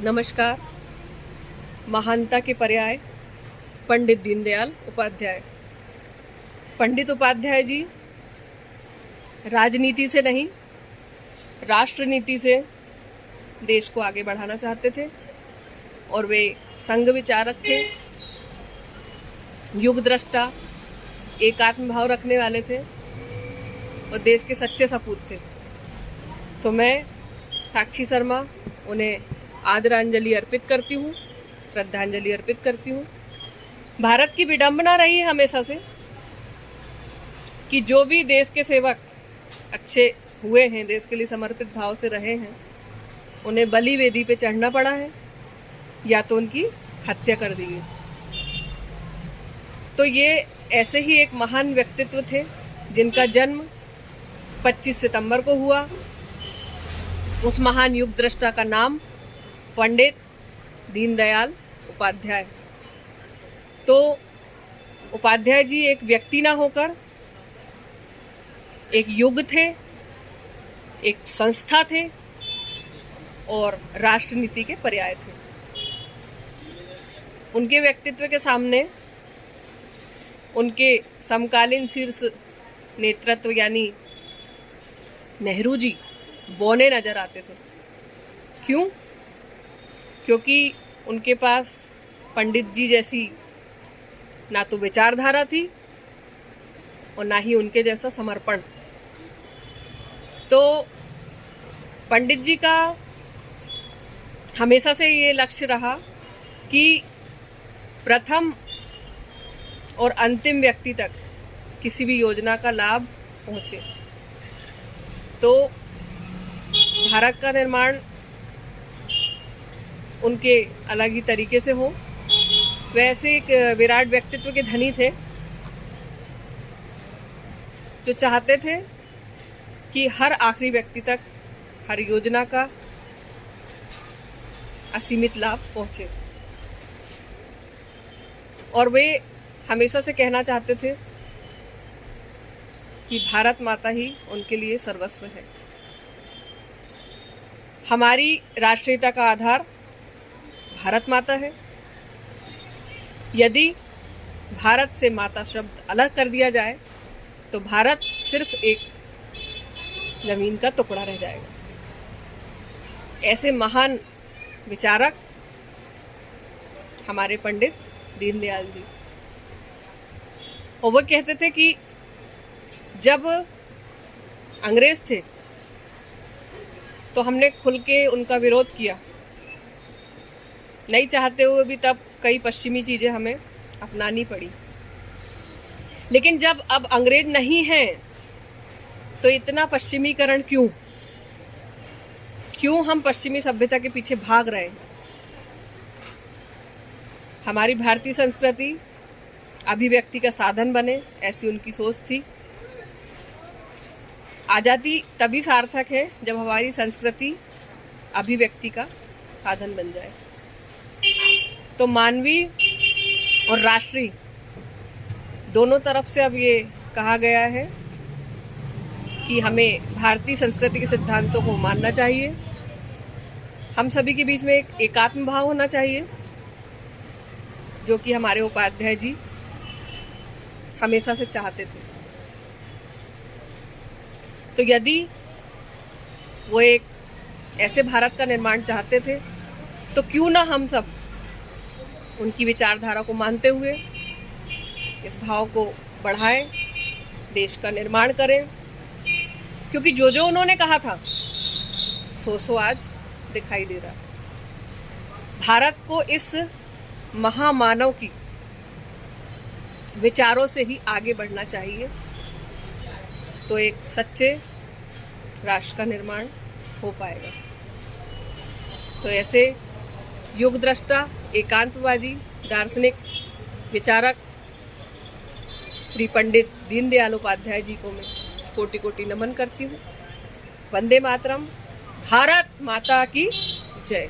नमस्कार। महानता के पर्याय पंडित दीनदयाल उपाध्याय। पंडित उपाध्याय जी राजनीति से नहीं, राष्ट्रनीति से देश को आगे बढ़ाना चाहते थे और वे संघ विचारक थे, युग दृष्टा, एकात्म भाव रखने वाले थे और देश के सच्चे सपूत थे। तो मैं साक्षी शर्मा उन्हें आदरांजलि अर्पित करती हूँ, श्रद्धांजलि अर्पित करती हूँ। भारत की विडंबना रही है हमेशा से कि जो भी देश के सेवक अच्छे हुए हैं, देश के लिए समर्पित भाव से रहे हैं, उन्हें बलि वेदी पे चढ़ना पड़ा है या तो उनकी हत्या कर दी गई। तो ये ऐसे ही एक महान व्यक्तित्व थे जिनका जन्म 25 सितंबर को हुआ। उस महान युग दृष्टा का नाम पंडित दीनदयाल उपाध्याय। तो उपाध्याय जी एक व्यक्ति ना होकर एक युग थे, एक संस्था थे और राष्ट्रनीति के पर्याय थे। उनके व्यक्तित्व के सामने उनके समकालीन शीर्ष नेतृत्व यानी नेहरू जी बौने नजर आते थे। क्यों? क्योंकि उनके पास पंडित जी जैसी ना तो विचारधारा थी और ना ही उनके जैसा समर्पण। तो पंडित जी का हमेशा से ये लक्ष्य रहा कि प्रथम और अंतिम व्यक्ति तक किसी भी योजना का लाभ पहुंचे। तो भारत का निर्माण उनके अलग ही तरीके से हो। वैसे एक विराट व्यक्तित्व के धनी थे जो चाहते थे कि हर आखिरी व्यक्ति तक हर योजना का असीमित लाभ पहुंचे। और वे हमेशा से कहना चाहते थे कि भारत माता ही उनके लिए सर्वस्व है। हमारी राष्ट्रीयता का आधार भारत माता है। यदि भारत से माता शब्द अलग कर दिया जाए तो भारत सिर्फ एक जमीन का टुकड़ा रह जाएगा। ऐसे महान विचारक हमारे पंडित दीनदयाल जी। और वो कहते थे कि जब अंग्रेज थे तो हमने खुल के उनका विरोध किया, नहीं चाहते हुए भी तब कई पश्चिमी चीजें हमें अपनानी पड़ी। लेकिन जब अब अंग्रेज नहीं हैं तो इतना पश्चिमीकरण क्यों? क्यों हम पश्चिमी सभ्यता के पीछे भाग रहे हैं? हमारी भारतीय संस्कृति अभिव्यक्ति का साधन बने, ऐसी उनकी सोच थी। आजादी तभी सार्थक है जब हमारी संस्कृति अभिव्यक्ति का साधन बन जाए। तो मानवीय और राष्ट्रीय दोनों तरफ से अब ये कहा गया है कि हमें भारतीय संस्कृति के सिद्धांतों को मानना चाहिए। हम सभी के बीच में एक एकात्म भाव होना चाहिए जो कि हमारे उपाध्याय जी हमेशा से चाहते थे। तो यदि वो एक ऐसे भारत का निर्माण चाहते थे तो क्यों ना हम सब उनकी विचारधारा को मानते हुए इस भाव को बढ़ाएं, देश का निर्माण करें। क्योंकि जो जो उन्होंने कहा था सो आज दिखाई दे रहा। भारत को इस महामानव की विचारों से ही आगे बढ़ना चाहिए तो एक सच्चे राष्ट्र का निर्माण हो पाएगा। तो ऐसे युग दृष्टा, एकांतवादी, दार्शनिक, विचारक श्री पंडित दीनदयाल उपाध्याय जी को मैं कोटि कोटि नमन करती हूँ। वंदे मातरम। भारत माता की जय।